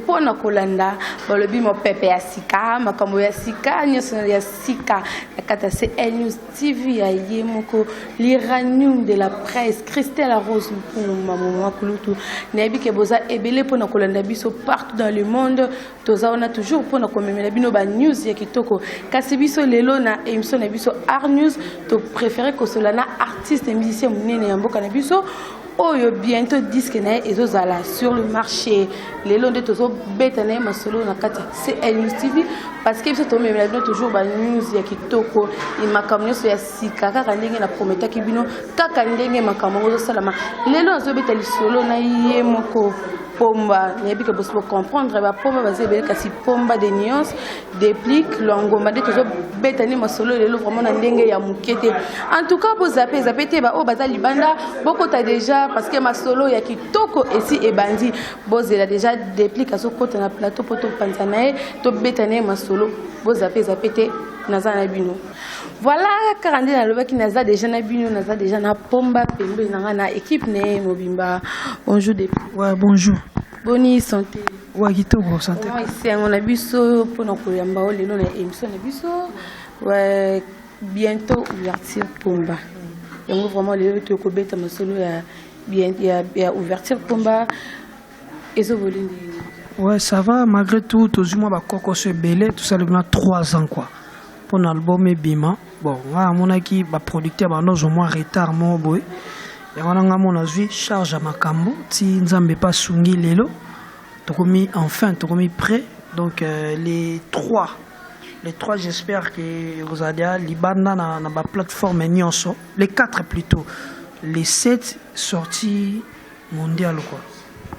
pona kolanda balobi mo pepe ya sika makambo ya sika nyoso ya sika nakata CL News TV ya yemoko l'iranium de la presse Christelle Rose pour maman kulutu nebi ke boza ebele pona kolanda biso partout dans le monde toza on a toujours pona komemela bino ba news ya kitoko kasi biso lelo na émission na biso Art News to préféré ko solana artiste et musicien munene ya mboka na biso oyo bientôt disque na ezozala sur le marché les longs de tozo betane masolo na kati CL News TV parce que biso to memela bino toujours ba news ya kitoko et makambo so ya sika kaka ndenge na prometa kibino kaka ndenge makambo ozo salama lelo azo betali solo na ye moko pomba nebi que vous comprendre ba pomba bazebele kasi pomba des nuances déplique l'angoma de tozo betani masolo lelo vraiment na ndenge ya mukete en tout cas vous zapete ba o bazali banda beaucoup ta déjà parce que masolo ya kitoko esi e bandi bozela déjà déplique aso kota na plateau poto panzanae to betani masolo vous zapete nazana bino voilà karande na loba ki naza déjà na bino naza déjà na pomba pembe na équipe ne mobimba bonjour depuis ouais bonjour boni santé ouais kitoko santé moi ici on a biso pour nos koyamba o lelo na émission na biso ouais bientôt ouverture pomba donc vraiment lelo to ko beta masolo ya bien ya ouverture pomba ezo volindi ouais ça va malgré tout tozuma ba koko se belé tout ça le 3 ans quoi pour l'album Bima bon nga monaki ba producteur ba nozo moins retard mo boy et on a mon azui charge à makambo ti nzambe pas sungi lelo tokomi enfin tokomi prêt donc les trois j'espère que vous allez libana na ba plateforme nyonso les 4 plutôt les 7 sorties mondiales quoi.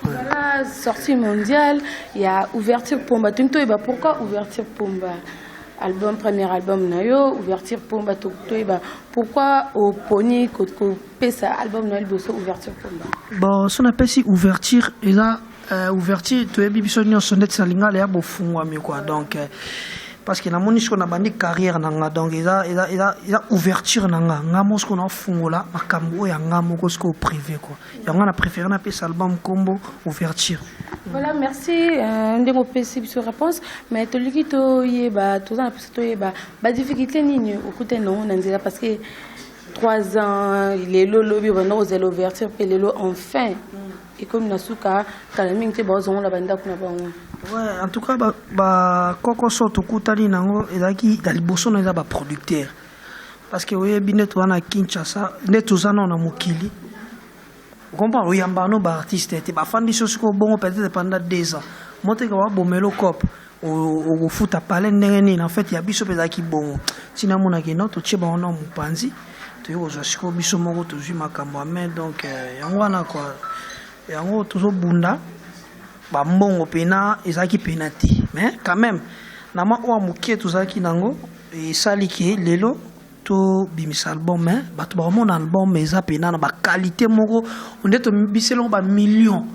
Voilà, sortie mondiale, il y a ouverture pomba. Tunto eba pourquoi ouverture pomba? Album premier album nayo ouverture pomba toiba pourquoi au poni ko pesa album nayo boso ouverture pomba bon son appelle si ouverture et là ouverture to ebi biso nyonso net salinga le ya bofungwa mi quoi donc parce que na moni ce qu'on a bandi carrière nanga donc il a ouverture nanga ngamo ce qu'on a fungola makambo ya ngamo ko ce ko privé quoi ya ngana préféré na pesa album combo ouverture. Voilà, merci. Ndemo possible sur réponse, mais tout le qui to yeba, tout ça na to yeba, ba difficulté ni au côté non nanzela parce que 3 ans les lolo bi bana oser l'ouverture pe lelo enfin et comme nasuka kalaming te bazon la banda kuna bango. Ouais, en tout cas ba koko soto kutali nango ezaki daliboso na ba producteur parce que oyebi net wana Kinshasa net ozana na mokili. Comprends oui ambano ba artiste te ba fandi sosiko bongo peut-être pendant 2 ans monte ka wa bomelo cop au foot à parler ndenge en fait ya biso peza ki bongo tina mona ke noto tsheba ona mupanzi to yo zo siko biso moko to zui makambo mais donc yango wana quoi yango tozo bunda ba mbongo pena ezaki penati mais quand même na ma o amukie tozaki nango e saliki lelo to bimisa album mais bato ba mon album eza pena na ba qualité moko ondeto biselo ba million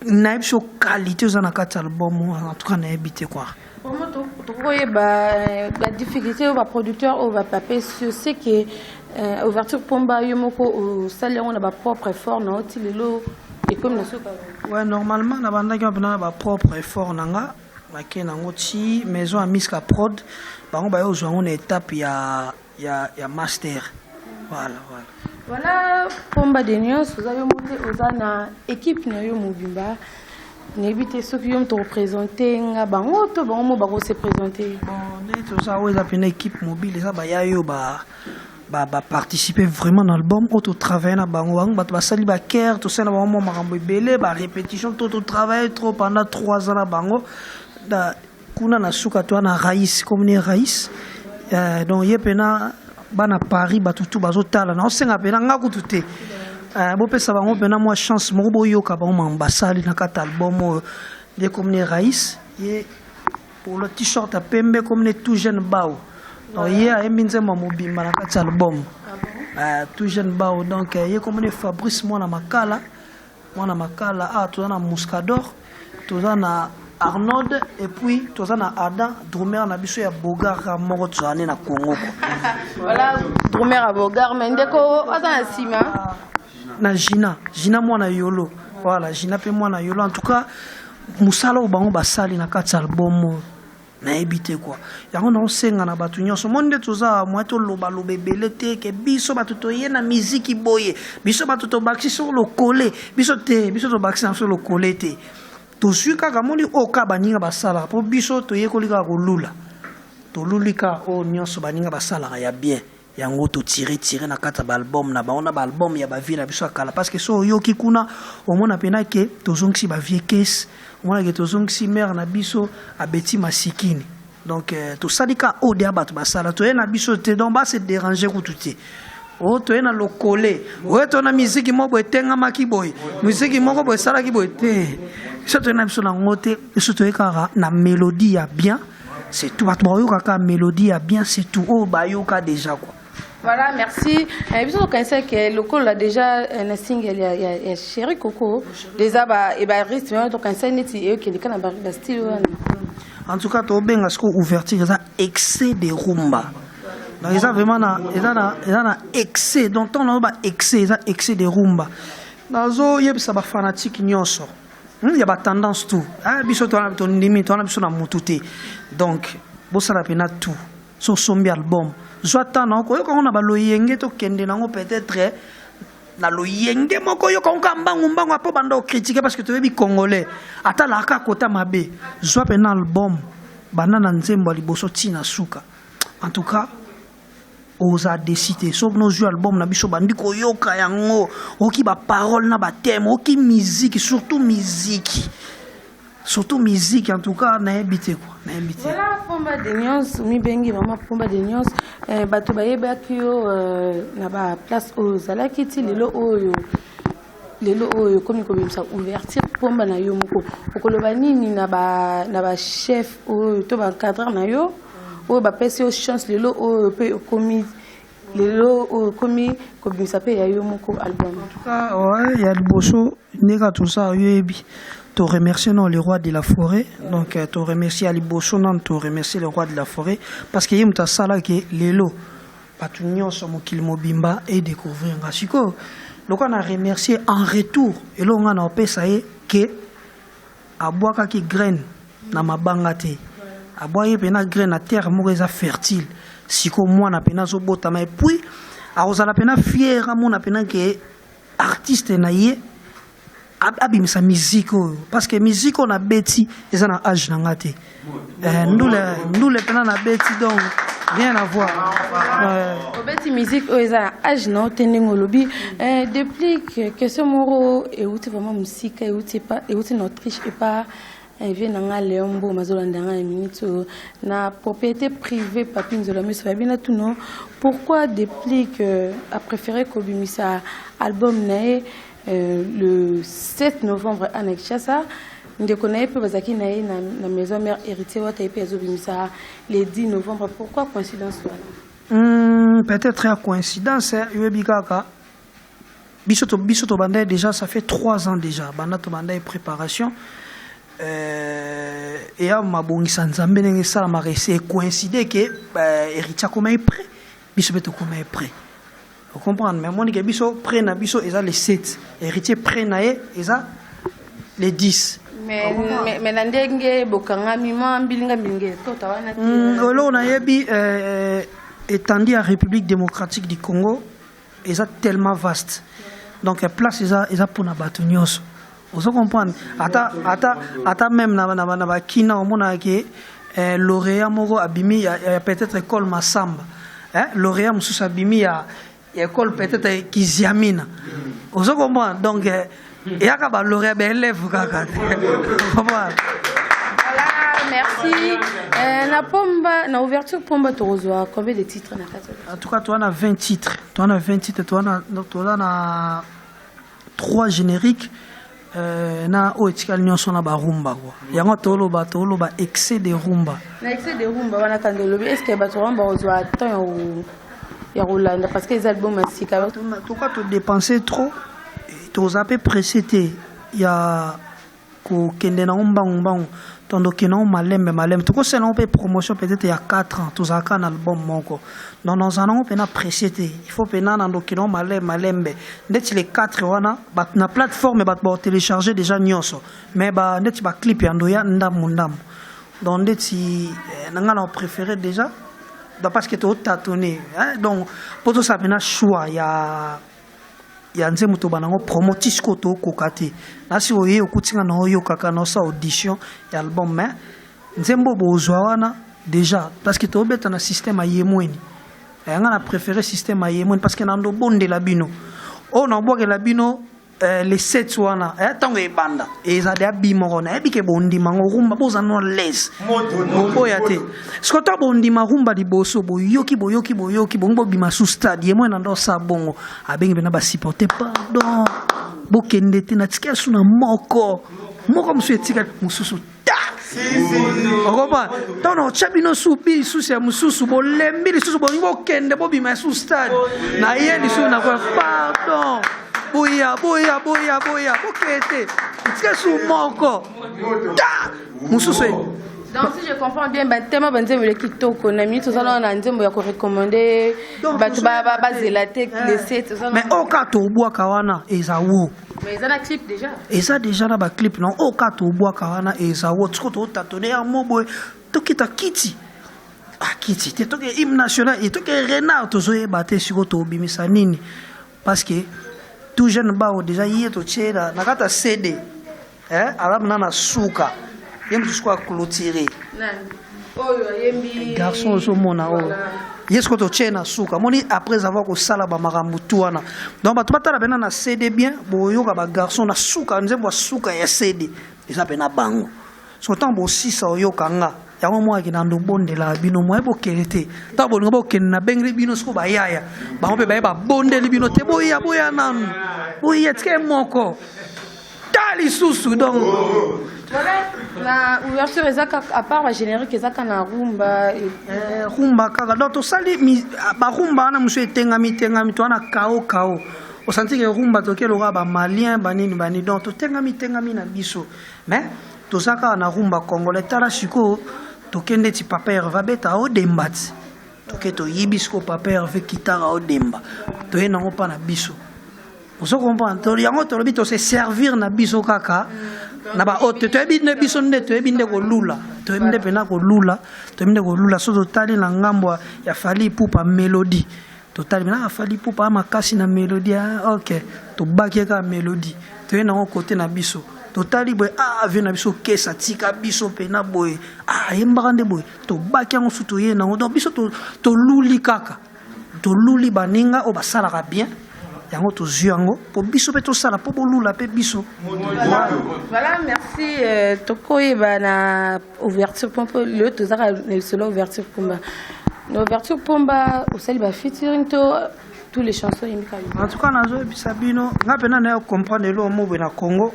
na biso qualité za na kati album en tout cas na habité quoi comment to koye ba difficulté ba producteur ou va paper je sais que ouverture pomba yomoko au salon on a ba propre effort na otilelo et comme nasuka ouais normalement na banda ki na ba propre effort nanga maké nango ti maison à Miska Prod bango ba yo zo ngone étape ya master voilà pomba de nuance vous avez monté aux na équipe na yo mobimba n'ébité ceux qui ont te représenter nga bango to bango ba ko se présenter bon né to ça ouais ça une équipe mobile ça ba ya yo ba participer vraiment dans l'album auto travailler na bango ba sali ba care to ça na bango makambo belé ba répétition to travailler trop pendant 3 ans na bango da kuna na suka to na raïs comme ni raïs donc yepena bana Paris batutu bazotala na osenga pena ngakutu te bo pesa bango pena moi chance moko boyoka bango mambasali na kata album de comme ni raïs et pour le t-shirt à pembe comme les tout jeune bao donc hier eminze mamobimba na kata album tout jeune bao donc ye comme ni Fabrice mwana makala to na Muscador to na Arnold et puis toza na Adam drummer na biso ya Bogar moko tsane na Congo voilà drummer à Bogar mais ndeko aza na sima na Gina mwana yolo voilà Gina pe mwana yolo en tout cas musala o bango basali na kati album na ebité quoi yango na osenga na batu nyonso monde toza moito loba lobebele te ke biso batu to yena musique boye biso batu to baxi sur le collé biso to baxi sur le collé te to suka ka moni oka baninga basala po biso to yekolika kolula to lulika o nyonso baninga basala ya bien yango to tirer na kata ba album na ba on a ba album ya ba vie na biso kala parce que so yoki kuna o mona pena ke to zongsi ba vie caisse moi que tozong si mère na biso abeti masikini donc to sadika o dia batu basala to na biso te donc ba se déranger ku tuti o to na lo collé o to na musique moko etenga makiboy musique moko bo sala ki boy te so to na biso na ngote so to ekara na mélodie ya bien c'est tout batu ba yo ka mélodie ya bien c'est tout o ba yo ka déjà quoi. Voilà, merci. Bisous au conseil que le col a déjà un single il y a chéri coco déjà et risque mais ton conseil n'est et que les cannes la style. En tout cas to benga ce ouverture ça excès de rumba. Donc ils ont vraiment na excès donc on a excès de rumba. Nazo yebisa ba fanatique nyonso. Il y a pas tendance tout. Ah biso to na ton limite on a biso na mututé. Donc bo sala pena tout. So sombi album Joatan ko yoko na baloyenge to kende nango peut-être na loyenge moko yoko mbangu apo bando critiquer parce que tu es congolais ata la ka kota mabe zo pe na album banana nzembo liboso tina suka en tout cas oza décider so no jeu album na biso bandi ko yoka yango oki ba parole na ba thème oki musique surtout musique en tout cas na habité quoi na habité voilà pomba de nyons mi bengi mama pomba de nyons bato bayeba kio na ba place aux alakiti lelo oyo comme ko bimsa ouverture pomba na yo moko okoloba nini na ba chef oyo to ba cadre na yo oyo ba pesi o chance lelo oyo pe komi lelo komi ko bimsa pe ya yo moko album en tout cas ouais ya liboso neka tout ça yebi. Te remercier non le roi de la forêt donc te remercier Ali Bosso non te remercier le roi de la forêt parce que yimta sala que lelo batu nyonso mokili mobimba et découvrir ngasiko donc on a remercié en retour et là on a opesa e que abwaka ki graine na mabanga te abwaye pena graine na terre moko eza fertile siko mwana pena zo botama et puis a ozala pena fier amona pena que artiste na ye abimisa musique parce que musique on a beti eza na âge na ngate ndule pena na beti donc rien à voir beti musique eza na âge na tenengo lobi depuis que ce moro et outi vraiment musique et outi pas et outi notre riche et pas vient na Léombo mazolanda nga minute na propriété privée papi nzola miso babina tout non pourquoi depuis que a préféré kobimisa album nae le 7 novembre à Kinshasa, nous connaissons peu bazaki nae na maison mère héritier wa taipe azobimisa le 10 novembre. Pourquoi coïncidence là? Peut-être une coïncidence yebikaka. Bisoto banda déjà ça fait 3 ans déjà. Banda to banda préparation et à mabongisa nzambe ndenge sala ma c'est coïncider que héritier comme est prêt. Bisoto comme est prêt. Vous comprenez, mais moi, biso près na biso, ils ont les 7. Héritier près na ils les 10. Mais nandenge bokanga mima mbilinga mbilinga to tawana ti. Là on a yebi étendu à République démocratique du Congo, ils ont tellement vaste. Donc la place ils ont pour na batu nyonso. Vous comprenez? Ata même na kina omona ke lauréat moko abimi ya peut-être école Masamba. Lauréat mususu abimi ya école peut-être Kiziamina. Vous comprenez? Donc, il y a un lauréat élève. Voilà, merci. Na ouverture pomba tozoa combien de titres na kati? En tout cas, tu as 20 titres. Tu as 20 titres, tu as 3 génériques. Na oetikali nyonso na ba rumba quoi. Yango tolo ba excès de rumba. Na excès de rumba wana kandelo. Est-ce que ba rumba ozoa temps parce que les albums ainsi qu'avec tout cas tu dépenser trop tu as peu pressé il y a ko kende na mbangu donc non malembe tout ça on peut promotion peut-être il y a 4 ans tout ça un album moko non nous allons peut apprécier il faut peut donc non malembe net les 4 wana ba na plateforme ba télécharger déjà nyonso mais ba net ba clip ya ndoya ndam donc net si nanga on préféré déjà parce que tu as tâtonné donc pour tout ça maintenant choix ya nzemu to banango promotis ko to kokati na si oye okutinga na oyo kaka na sa audition ya album mais nzembo bozwa wana déjà parce que to beta na système ayemweni nga na préféré système ayemweni parce que na ndo bonde la bino o na boke la bino les 7 wana tango e banda e za de abimo na ebike bondi mango rumba boza no les moto ya te skota bondi marumba liboso boyoki bongo bima sous stade yemwe na ndo sa bongo abengi bena ba supporter pardon bokende te na tika suna moko musu etika mususu ta okoba tono chabino subi susi ya mususu bolembi lisusu bongo kende bobima sous stade na yeli suna na kwa pardon boya bokete tika su moko ta mususu. Donc si je comprends bien, tellement banzembo le kitoko na minute ça on a nzembo ya ko recommander ba zelaté les 7 mais au cas to bois kawana ezawo mais ça na clip déjà et ça déjà na ba clip non au cas to bois kawana ezawo tsko to tatone ya mobo to kita kiti kiti te to ke hymne national et to ke renard to zoye baté siko to bimisa nini parce que tout jeune ba déjà yeto chera na kata CD alamu na suka yem jusqu'à clôturer garçon au mona o yesko to chena suka moni après avoir ko sala ba makambu tuana donc ba tata bena na CD bien boyoka ba garçon na suka nzembo suka ya CD eza bena bango so tambo 6 oyoka nga yango mo akina ndo bondela bino mo ebo kelete ta bolinga bo kenna bengri bino sko ba yaya ba mo be ba bondeli bino te boya nanu boya tke moko tali susu donc la ouverture ezaka à part la générique ezaka na rumba rumba kaka donc to sali ba rumba na muso etengami to na kao o senti que rumba to ke loga ba malien banini donc to tengami na biso mais to saka na rumba congolais tala siko to kende ti papa va beta o dembati to ke to yibisko papa avec guitare o demba to ena ngo pa na biso oso comprendre to yango to lobi to se servir na biso kaka na ba ote to ebinde biso nde to ebinde ko lula to ebinde pena ko lula so to tali na ngambo ya fali pupa melody to tali na fali pupa makasi na melody OK to bakie ka melody to ena ngo côté na biso to tali boy ave na biso kesa tika biso pena boy yembakande boy to bakie ngo suto ye na ngo biso to luli kaka to luli baninga o basala ka bien yango to zuango po biso pe to sala po bolula pe biso. Voilà, merci tokoye bana ouverture pompa le to zaka le solo ouverture pomba. L'ouverture pomba au sali ba featuring to tous les chansons yimika. En tout cas nazo bisabino ngapena na comprendre lo mo na Congo.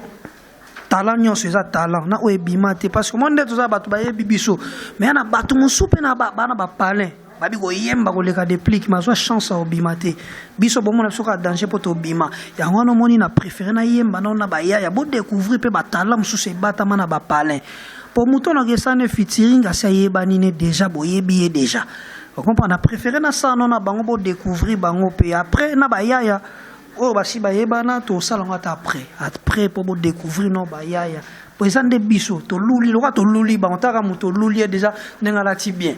Talent nyonso eza talent na oyebima te parce que monde to za batu ba yebi biso mais na batu musupe na bana ba palin babi ko yemba ko leka déplique mazwa chance au bimate biso bomo na soka danger poto bima ya ngano moni na préféré na yemba na ba ya bo découvrir pe ba talent mususu bata mana ba palin pour muto na gesane featuring asa yeba nine déjà boyebi déjà on comprend na préféré na ça non na bango bo découvrir bango pe après na ba ya oh ba si ba yeba na to salonga ta après pour bo découvrir no ba ya pour ça de biso to luli lo to luli ba on ta ka muto luli déjà nenga la ti bien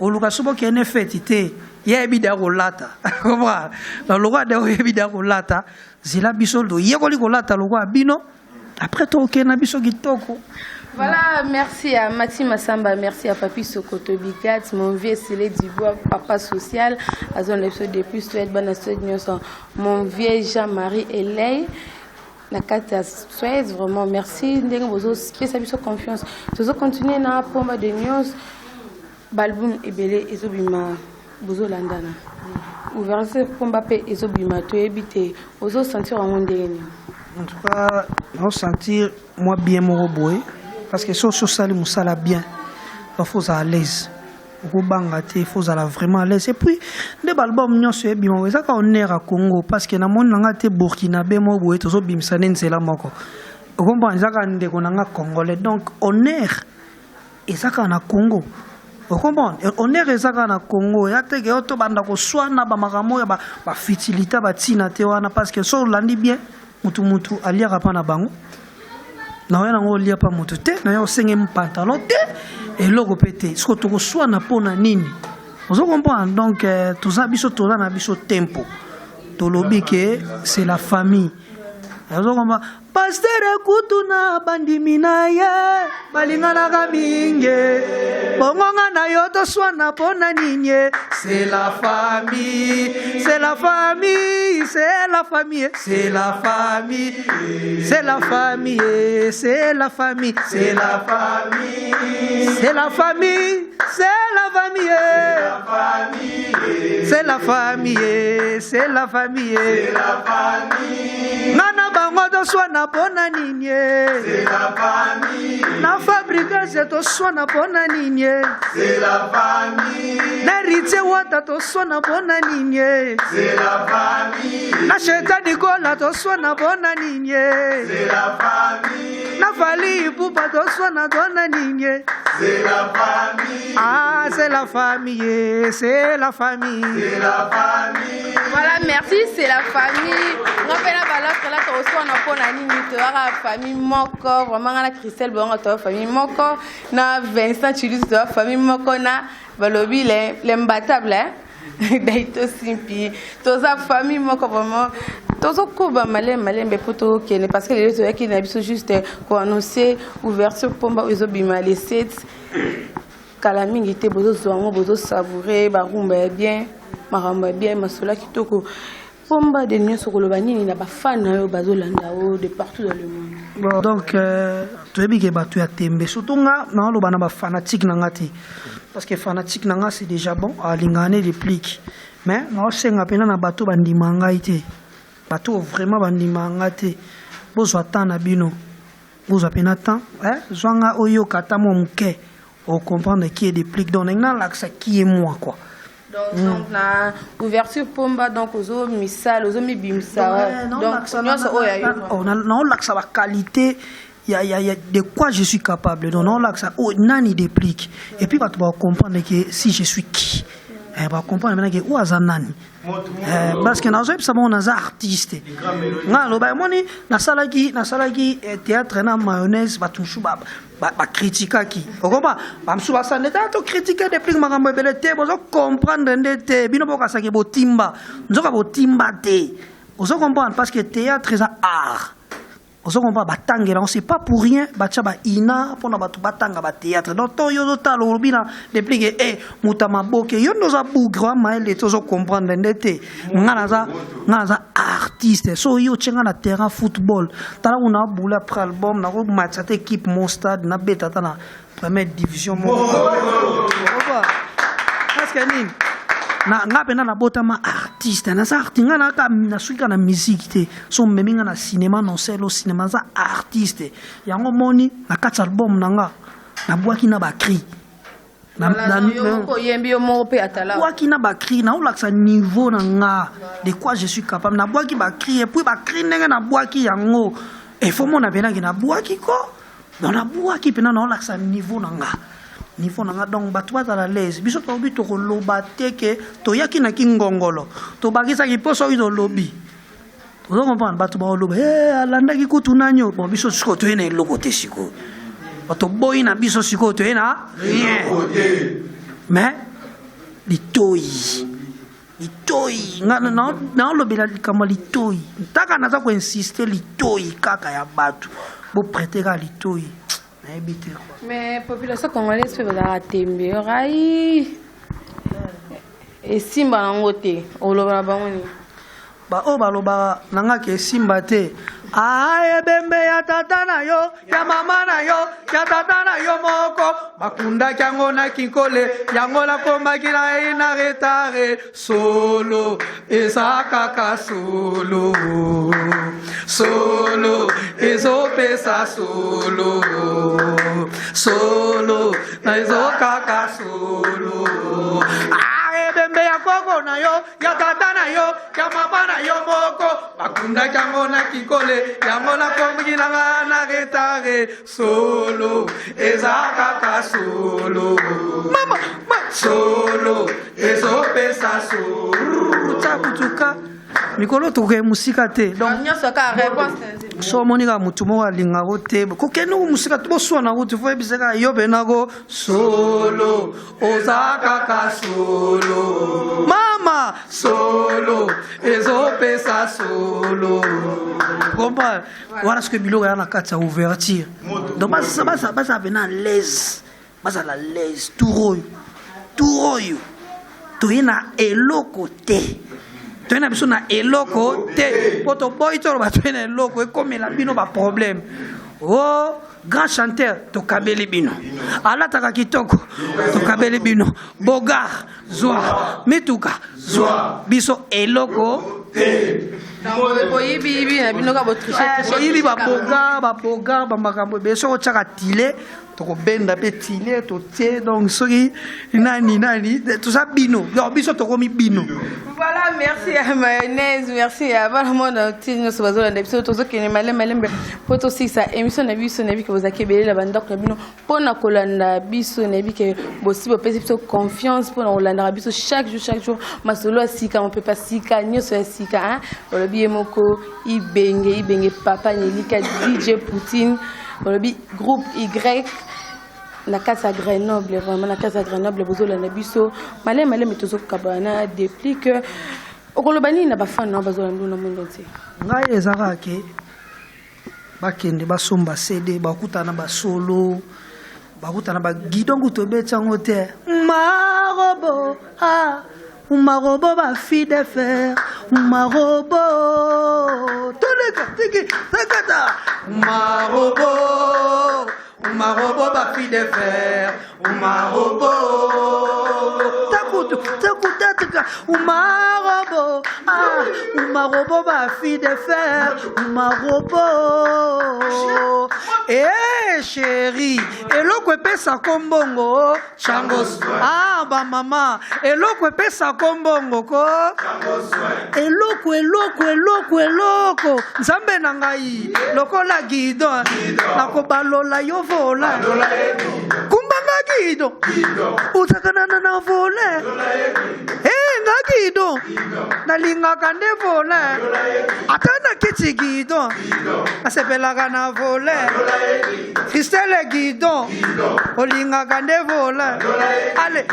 oluka subo ki ene feti te yebi da kolata comprends la loi de yebi da kolata zila biso do yekoli kolata loi bino après to okena biso kitoko. Voilà, merci à Mati Massamba, merci à Papi Sokoto Bikat, mon vieux Célé Dubois, papa social, à zone l'épisode de plus, mon vieux Jean-Marie Eley, la carte Suez, vraiment merci, vous avez spécialisé confiance, vous avez continué à pomba de news. Balbum ebele ezobima bozo landana ouverture pomba pe ezobima to ebité ozo sentir en ndeni en tout cas on sentir moi bien mon boy parce que so sali musala bien il faut à l'aise ko banga te faut à vraiment à l'aise et puis des albums nyonso ebima eza ka onera à Congo parce que na moni nga te Burkinabé mo boy tozo bimisa nzela moko on comprend zaka ndeko na nga congolais donc honneur ezaka na Congo. Vous comprenez? Honneur ezaka na Congo. Ya te ke oto banda ko swana ba makambo ya ba futilité ba tina te wana parce que so landi bien mutu aliaka pa na bango. Na wana ngo lia pa mutu te, na yo senge pantalon te et logo pété. Ce que to ko swana pona nini? Vous comprenez? Donc tout ça biso to na biso tempo. To lobi ke c'est la famille. Vous comprenez? Pasteur kutuna bandimina ye balingana kaminge bongonga na yo to swana pona ninye c'est la famille c'est la famille c'est la famille c'est la famille c'est la famille c'est la famille c'est la famille c'est la famille c'est la famille c'est la famille c'est la famille c'est la famille nana bango to swana pona ninye c'est la famille na fabrique c'est to swana pona ninye c'est la famille na rite wata to swana pona ninye c'est la famille na shetani kola to swana pona ninye c'est la famille na fali pupa to swana pona ninye c'est la famille ah c'est la famille c'est la famille c'est la famille voilà merci c'est la famille on fait la valeur que là to swana pona ninye to la famille moko vraiment na Christelle bongo to famille moko na Vincent Chilus to famille moko na balobi l'imbattable Daito Simpi to za famille moko vraiment to kuba malembe poto kene parce que les autres qui n'habitent juste pour annoncer ouverture pomba ozo bima les 7 kala mingi te bozo zongo bozo savourer ba rumba bien maramba bien masola kitoko pomba de nyo sokolo banini na ba fan na yo bazo landa o de partout dans le monde. Bon, donc tu es bien que tu as tembe surtout nga na lo bana ba fanatique na ngati parce que fanatique na nga c'est déjà bon à lingane réplique mais na senga pena na bato bandima ngaite bato vraiment bandima ngate bozo atana bino bozo pena temps zwanga oyo kata mo mke on comprendre qui est réplique donc na l'axe qui est moi quoi. Donc la ouverture pomba donc aux misal aux bimsa donc non l'axe la qualité il y a de quoi je suis capable donc non l'axe oh nani déplique et puis tu vas comprendre que si je suis qui va comprendre maintenant que ou azanani parce que na zo ça on a artiste ngalo ba moni na salaki théâtre na mayonnaise ba tushu ba critiquer qui okoba ba msuba sa neta to critiquer depuis makambo bele te bozo comprendre ndete bino boka saki botimba nzoka botimba te ozo comprendre parce que théâtre c'est art ozo comprendre batangela on sait pas pour rien bacha ba ina pona batu batanga ba théâtre donc to yo talo lobina depuis que mutama boke yo noza bugro maele tozo comprendre ndete ngana za artiste so yo chenga na terrain football tala una boule après album na ko match cette équipe mon stade na beta na première division mon parce que ni na ngapena na botama artiste na sa artinga na ka na suika na musique te so meminga na cinéma non selo cinéma za artiste yango moni na katsa album nanga na bwaki na ba cri na ko yembi mo pe atala bwaki na ba cri na olaksa niveau na nga de quoi je suis capable na bwaki ba cri et puis ba cri ndenge na bwaki yango et faut mon avena ki na bwaki ko na bwaki pena na olaksa niveau na nga niveau nanga donc bato bazala l'aise biso to bi to ko loba te ke to yaki na kingongolo to bagisa ki poso izo lobi to comprendre bato ba loba alanda ki kutunanyo bon biso siko to ene loko te siko bato boy na biso siko to ena rien mais litoi na lobela kama litoi taka naza ko insister litoi kaka ya bato bo prêter ka litoi. Mais la population congolaise fait la tembe rai et simba nangote oloba bamoni ba o baloba nanga ke simba te aye bembe ya tata na yo ya mama na yo ya tata na yo moko bakunda kyango na kinkole yango la komba kila ina retare solo esakaka solo ezopesa solo na ezokaka solo bembe ya koko na yo ya tata na yo ya mama na yo moko bakunda jango na kikole yango na kombi na retare solo ezakaka solo mama solo ezopesa solo takutuka mikolo toke musika te donc so monika mutu moko alingako te kokende ko musika te boswana kuti fo ebisaka yo benako solo ozakaka solo mama solo ezopesa solo comprendre voilà ce que biloko ya na kati ya ouverture donc basa bena l'aise basa la l'aise turoyo toye na eloko te toye na biso na eloko te po toboyi tolo bato ye na eloko ekomela bino baproblème oh grand chanteur tokabeli bino alataka kitoko tokabeli bino bogar zwa mituka zwa biso eloko te oyibi babogar bamakambo ebele soko otyaka tile tokobenda mpe tile totie donc soki nani toza bino biso tokomi bino. Voilà, merci à mayonnaise, merci à vraiment notre bazolanda biso tozokende malembe po tosisa émission na biso na biki bozakebele la bandako na bino pona kolanda biso na biki bosi bopesi biso confiance pona kolanda biso chaque jour masolo asika on peut pas sika nyoso asika hein olobi moko ibenge papa nyelika DJ Poutine olobi groupe Y na casa Grenoble vraiment na casa Grenoble bozolanda biso maleme tozokabana depuis que okolobani na bafana na bazolanda na monde entier ngai ezaka ke bakende basomba CD bakutana basolo bakutana ba gidongo tobetsango te marobo marobo ba fille de fer marobo toleka tiki takata marobo ba fille de fer marobo takuta marobo ba fille de fer marobo chérie eloko epesa kombongo changos ba mama eloko epesa kombongo ko eloko nzambe na ngai lokola guidon nakobalola yo vola kumbanga guidon utakanana na vola nga guidon nalingaka nde vola ata na kiti guidon nasepelaka na vola Christelle guidon olingaka nde vola ale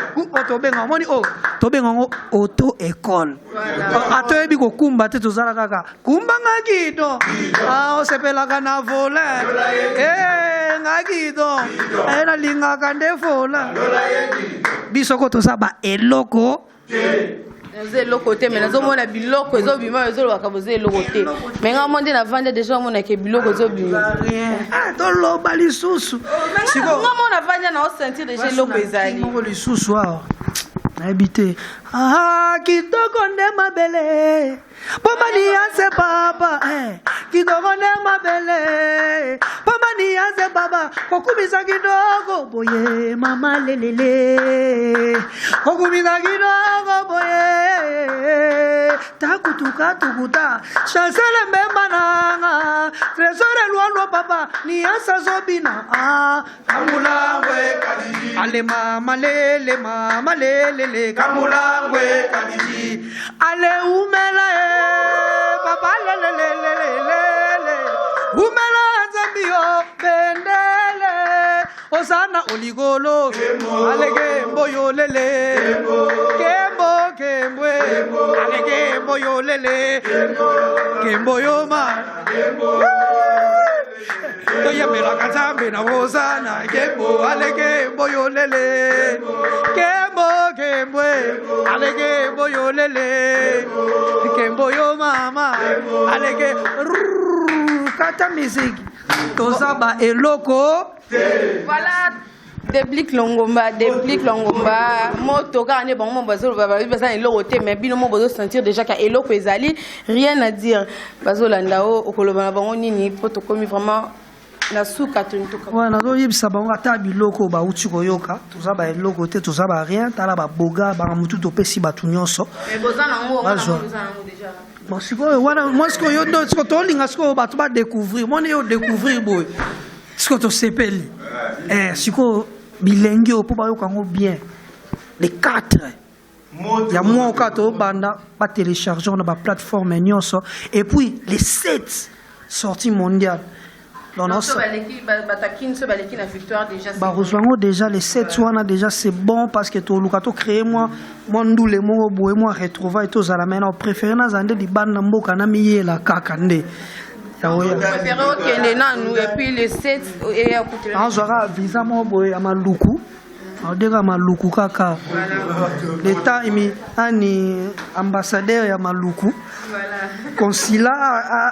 tobenga moni tobenga ngo auto école atoyebi kokumba te tozala kaka kumbanga guidon osepelaka na vola nga guidon nalingaka nde vola bisoko toza ba eloko eloko te mais nazomona biloko ezobima ezolobaka boza eloko te mais nga monde na vande déjà omonaka biloko ezobima toloba lisusu nga mona vande na osentir déjà eloko ezali moko lisusu awa nayebi te kitoko nde mabele pomaniyanse papa kitoko nde mabele pomaniyanse papa kokumisa kidogo boye mama lelele kokumisa kidogo boye takutuka tukuta chancele mbemba nanga tresore lwalwa papa niyansa zobina kamulangwe kadiji ale mama lele kamulangwe kadiji ale umela papa lele umela nzambio bendele osana oligolo ale gembo yo lele kembwe ale gembo yo lele gembo yo ma toyambela kanzambe na wozana gembo ale gembo yo lele kembwe ale gembo yo lele gembo yo mama ale ge kata musique tozaba eloko voilà Déplique Longomba moto car ne bon mon bazo basa eloko te mais bino mo bazo sentir déjà ka eloko ezali rien à dire bazo landao okoloba na bango nini poto komi vraiment na suka tuntuka ouais na yebisa bango ata biloko ba uti koyoka toza ba eloko te toza ba rien tala ba boga ba mutu to pesi ba tunyonso mais bozana ngo déjà bon siko wana moi siko yo do siko to linga siko ba to ba découvrir moi yo découvrir boy siko to sepeli siko bilengi po ba yoka ngo bien les 4 ya moi okato banda ba télécharger na ba plateforme nyonso et puis les 7 sorties mondiales. Déjà les 7 déjà c'est bon parce que tout le créé moi ndule mo boye moi retrouver et tous à la main on préfère na zande di banda mboka na miye la kakande ya oya préféré okende na nous et puis les 7 et écoutez en zora visa mo boye amaluku odeka maluku kaka l'état imi ani ambassadeur ya maluku consulat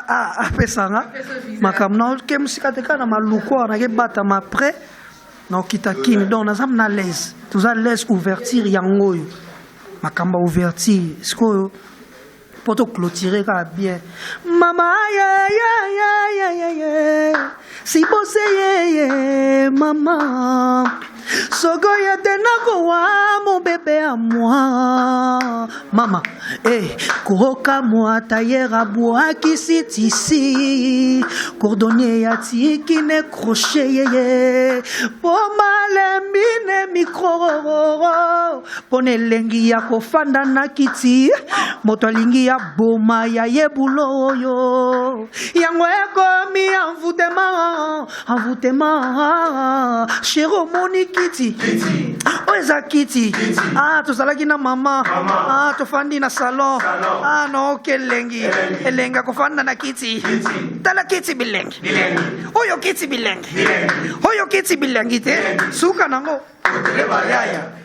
a pesanga makamna ke musikate kana maluku na ke bata ma près na kita king donc nazam na l'aise tous à l'aise ouverture yango makamba ouverture sko poto clôturer ka bien mama si bossé maman Sogoya tenakowa mon bébé à moi maman kuroka moi tailleur à bois qui sit ici cordonnier ya tiki ne crochet poma mine micro pone lengi ya kofanda na kiti moto lingi ya boma ya yebulo yo yango ekomi envoûtement chéro moni Kitty. Oh, eza Kitty. Ah, to salaki na mama. Ah, to fandi na salon. Ah, no, kelengi. Elenga ko fanda na Kitty. Tala Kitty bilengi. Oyo Kitty bilengi. Oyo Kitty bilengi te. Suka nango.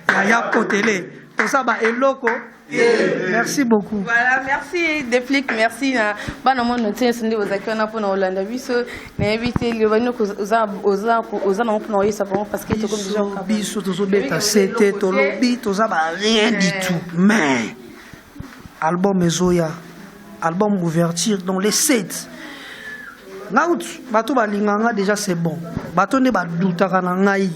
Yaya kotele. To saba eloko. Merci beaucoup. Voilà, merci Deflic, merci. Bana mo noté sende ozakana pour na Hollande biso na éviter le bano oza na mpona yesa parce que to comme déjà biso to beta c'était to lobby to za ba rien du tout. Mais album ezoya, album ouverture dans les 7. Naout bato balinganga déjà c'est bon. Bato ne ba doutaka na ngai.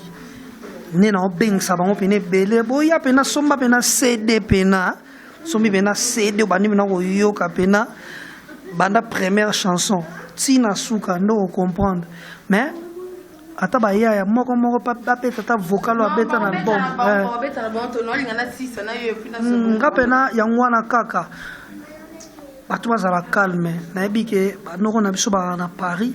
Nena obeng sabango pene belé boya pena somba pena CD pena sombi pena CD bandi pena yoka pena banda première chanson tina suka ndo comprendre mais ata ba ya moko pa beta ta vocal wa beta na album beta na bon to no linga na 6 na yo pena nga pena yangwana kaka bato bazala calme na ebike banoko na biso ba na Paris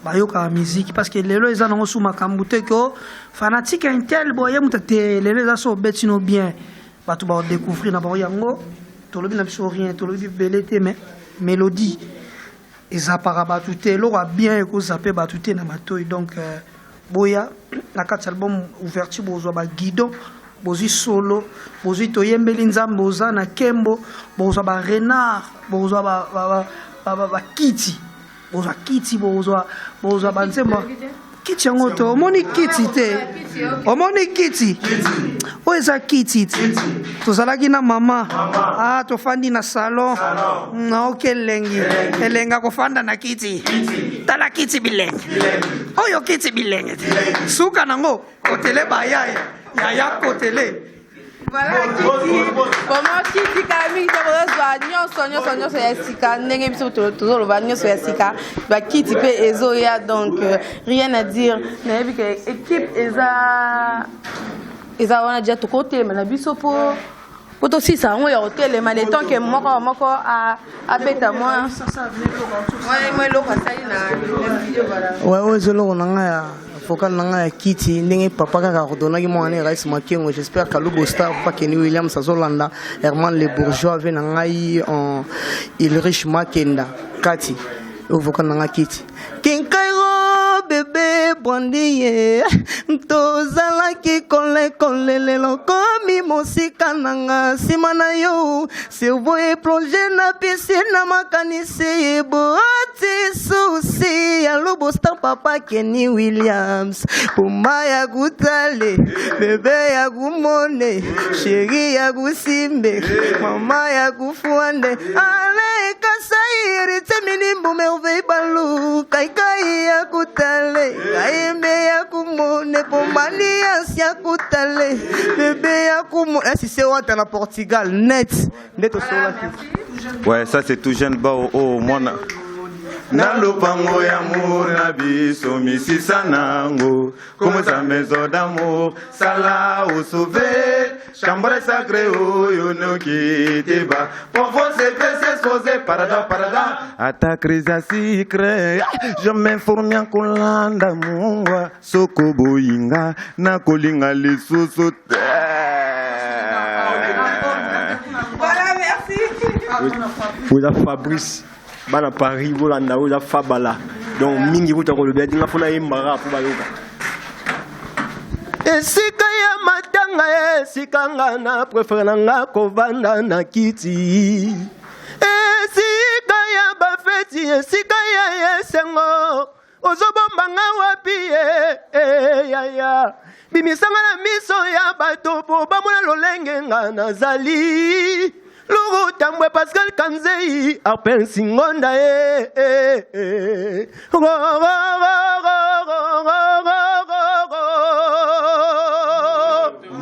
bayoka musique parce que lelo eza nango sous makambo te ko fanatique intel boye mutate lelo eza so betino bien bato ba découvrir na ba yango to lobi na biso rien to lobi belé te mais mélodie eza para bato te lo wa bien ko zapper bato te na matoy donc boya na kat album ouverture bozo ba guido bozi solo bozi to yembeli nzambo oza na kembo bozo ba renard bozo ba kiti boza kiti boza banzema kiti yango to omoni kiti te omoni kiti o eza kiti tozalaki na mama tofandi na salon na okelengi elenga kofanda na kiti tala kiti bilenge oyo kiti bilenge suka nango kotele yaya kotele. Voilà, Kitty. Comment Kitty Camille, nyonso ya sika ndenge biso toujours le nyonso ya sika ba Kitty pe ezoya donc rien à dire na yebi que équipe eza wana déjà to côté mais na biso po poto si ça on ya hôtel mais le temps que moko a beta moi moi lo pasali na vidéo voilà ouais zelo nanga vocal nanga ya Kitty ndenge papa kaka ordonnaki moi ne Rais Makengo j'espère que Lubo Star pas Kenny Williams azolanda Herman Le Bourgeois ve nanga yi en Ulrich Makenda Kati au vocal nanga Kitty Kinkairo bébé bondiye tozalaki kole lelo komi mosika nanga sima na yo cerveau est plongé na piscine na makanisi boti souci ya Lubo Star papa Kenny Williams puma ya gutale bébé ya gumone chéri ya gusimbe mama ya gufuande ale kasai vérité minimum merveille balou kai ya kutale kaimbe ya kumone pomani ya kutale bébé ya kumone si c'est what en Portugal net au sola. Ouais, ça c'est tout jeune ba au mona Nalo pango ya mura biso misisa nango Como sa maison d'amour Sala ou sauvé Chambre sacrée ou yono kiti ba Parfois c'est s'exposer parada À ta crise à secret Je m'informe en kolanda mungwa Soko boinga Na kolinga lisusu Voilà, merci. Vous avez Fabrice. Bana Paris bolanda oza fabala donc mingi kuta ko lobi dinga fona yembara po bayoka esika ya matanga esika ngana préfère nanga kovanda na kiti esika ya bafeti esika ya esengo ozobombanga wapi ya bimisanga na miso ya bato po bamona lolenge ngana zali Loro tambwe Pascal Kanzei appelle Singonda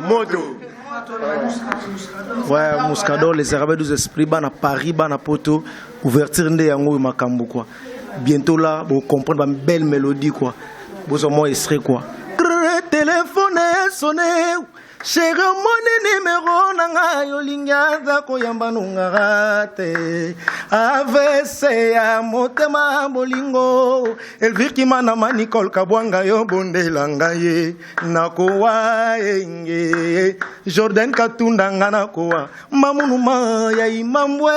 Moto. Ouais, Moscador, les Arabes des esprits, bana Paris, bana Poto, ouverture de yango makambo quoi. Bientôt là, vous comprendre une belle mélodie quoi. Vous au moins extrait quoi. Téléphone sonné. Chérie, mon numéro nanga yolingaza koyamba nungarate avese ya motema bolingo Elvire Kimana Nicole Kabwanga yo bondelanga ye nakowa enge Jordan Katunda ngana kowa mamunuma ya imambwe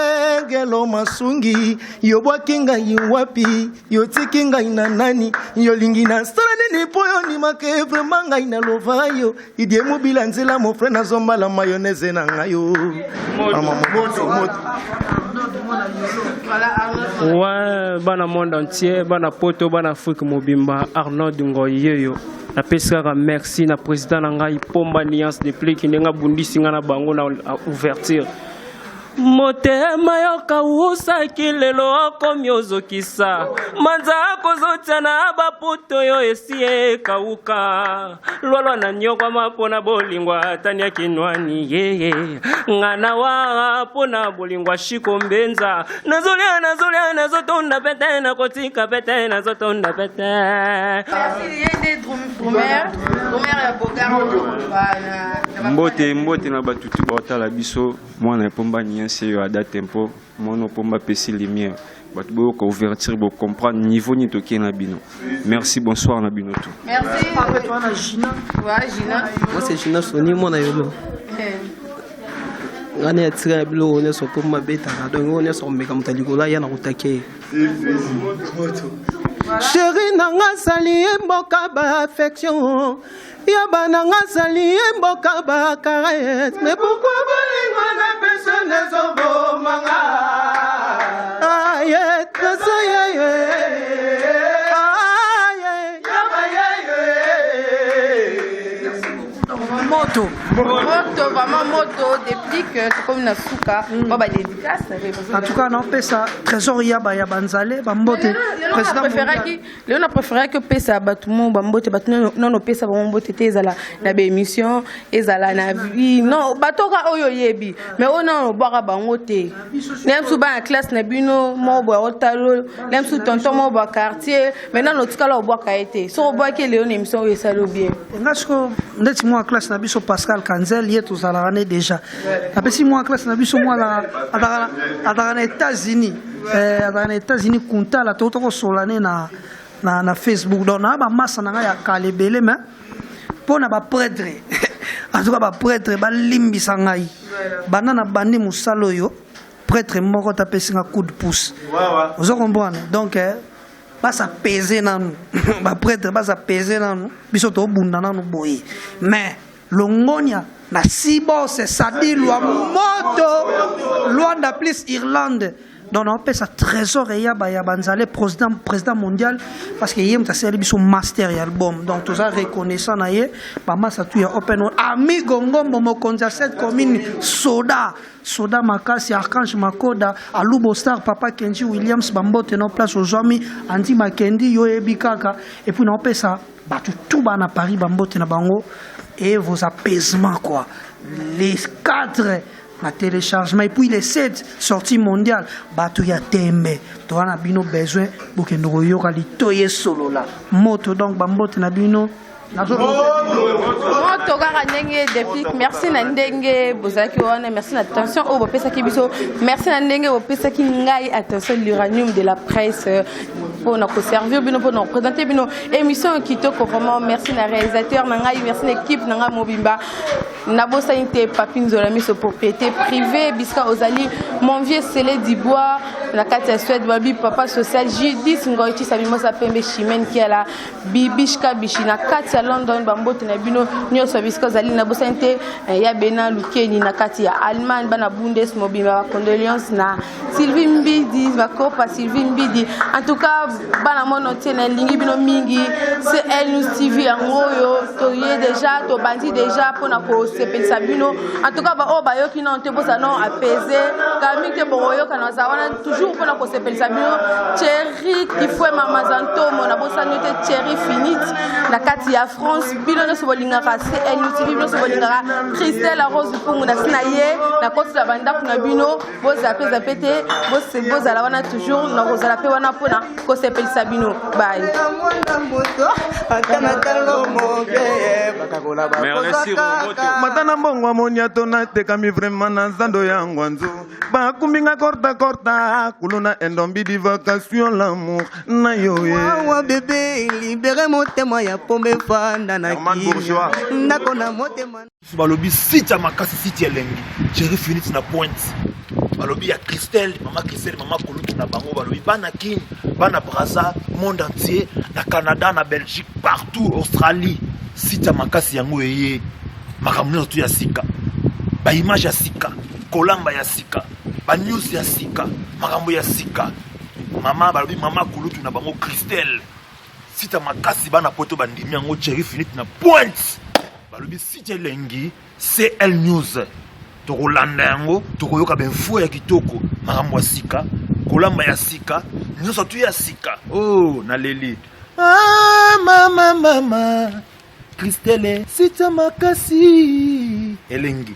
gelo masungi yobwa kinga yiwapi yotikinga ina nani yolingina sala nini poyo ni make vraiment nga ina lovayo idie mobile nzela mon frère nazomba la mayonnaise na ngayo Ouais, bana monde entier, bana poto, bana Afrique mobimba, Arnaud Ngoyeyo. Na pesaka merci na président na ngai Pomba Alliance de Play qui nenga bundisi nga na bango na ouverture. Motema yoka usaki lelo akomi ozokisa manza akozotia na baputo yo esie kauka lwalwa na nyokwa mapona bolingwa tania kinwani yeye ngana wa pona bolingwa shiko mbenza nazolia nazotonda pete na kotika pete nazotonda pete Yende Drumer ya Bogaro mbote na batutu baotala biso mwana Pomba Alliance yo ada tempo mono Pomba pesi lumière batu bo ko ouverture bo comprendre niveau ni toki na bino. Merci, bonsoir na bino tout. Merci. Gina. Ouais, Gina. Moi c'est Gina Soni moi na yolo. Ngane atira bilo on est sur Pomba beta donc on est sur meka mutaliko ya na kutake. Chérie nanga sali mboka ba affection Yaba nanga sali mboka ba caresse mais pourquoi bolingo na personne zobo manga aye tsaye Moto, vraiment moto, depuis que c'est comme une souka, on va dédicace. En tout cas, non, Pesa, Trésor Yaba Yabanzale, Bambote. Léon a préféré que Pesa Batoumo, Bambote, non, Pesa Bambote, Tezala, la émission, Ezala, la vie, non, Batoka Oyo Yebi, mais on a boire Bangote. L'aime sous la classe, Nabino, Mobo, Otalo, l'aime sous tonton Mobo, quartier, maintenant, notre cas, on boit Kaete. Si on boit que Léon émission, il s'allume bien. Moi classe na biso Pascal Kanzel yé tous à l'année déjà. Après si moi classe na biso moi là à les États-Unis dans les États-Unis compta la tout au solane na Facebook donc na ba massa na ya kalebele mais pour na ba prêtre en tout cas ba prêtre ba limbisa ngai banana bandi musalo yo prêtre moko tapesi nga coup de pouce vous comprenez donc basa peser nanu ba prêtre basa peser nanu biso to bunda nanu boye mais longonia na sibo c'est sadi loi moto loi da plus Irlande donc on appelle ça trésor et ya banzale président mondial parce que yem ta servi son master album donc tout ça reconnaissant na ye mama ça tu ya open ami gongo momo konza cette commune soda makasi archange makoda alubo star papa Kenji Williams bambote no place aux amis Andy Makendi yo ebikaka et puis on appelle ça batu tout bana Paris bambote na bango et vos apaisements quoi les 4 na téléchargement et puis les 7 sorties mondiales batu ya tembe to na bino besoin bokendo yoka litoye solo la moto donc bambote na bino merci Nandenge Bozaki merci l'attention au Bopesaki Biso merci Nandenge Bopesaki Ngai attention l'uranium de la presse pour nous servir bino pour nous présenter bino émission qui toko vraiment merci na réalisateur Ngai merci l'équipe Nanga Mobimba Nabosa inte Papine Zolami so propriété privée Biska Ozali mon vieux Célé Dibois la Katia Suède Babi papa social J10 Ngoiti Sabimosa Pembe Chimène qui est là Bibishka Bishina Katia London bambote na bino nyoso bisko zali na bosante ya bena lukeni na kati ya Allemagne bana Bundes mobimba condoléances na Sylvie Mbidi bakopa Sylvie Mbidi en tout cas bana mono tena lingi bino mingi c'est elle nous TV ngoyo to yé déjà to bandi déjà pona ko sepelisa bino en tout cas ba o ba yo ki non te bosa non apaiser kami ke boyo kana zawana toujours pona ko sepelisa bino Thierry qui foi mama zanto mona bosa note Thierry finite na kati ya France bilono so bolingaka c'est elle nous TV bilono so bolingaka Christelle Rose Pungu na sinaye na kosi la banda kuna bino boza peza pete boza la wana toujours na kozala pe wana pona ko sepelisa bino bye. Merci Romoto. Matana mbongwa moniato na tekami vraiment na zando ya ngwanzo. Ba kumbinga korta kuluna endombi di vacation l'amour na yoye. Wawa bébé libérez mon témoin ya pombe fanda na ki. Ndako na motema. Balobi site ya makasi site ya lengi. Chéri Finite na pointe. Balobi ya Christelle, mama Kolutu na bango balobi bana kin, bana Brazza, monde entier, na Canada, na Belgique, partout, Australie. Site ya makasi yango eye. Makamno tu ya sika. Ba image ya sika, kolamba ya sika, ba news ya sika, makambo ya sika. Mama balobi mama Kolutu na bango Christelle. Site ya makasi bana poto bandimi yango Chéri Finite na pointe. Balobi site lengi CL News. Tokolanda yango tokoyoka benfo ya kitoko makambo ya sika kolamba ya sika nyonso tu ya sika oh naleli mama Christelle site makasi elengi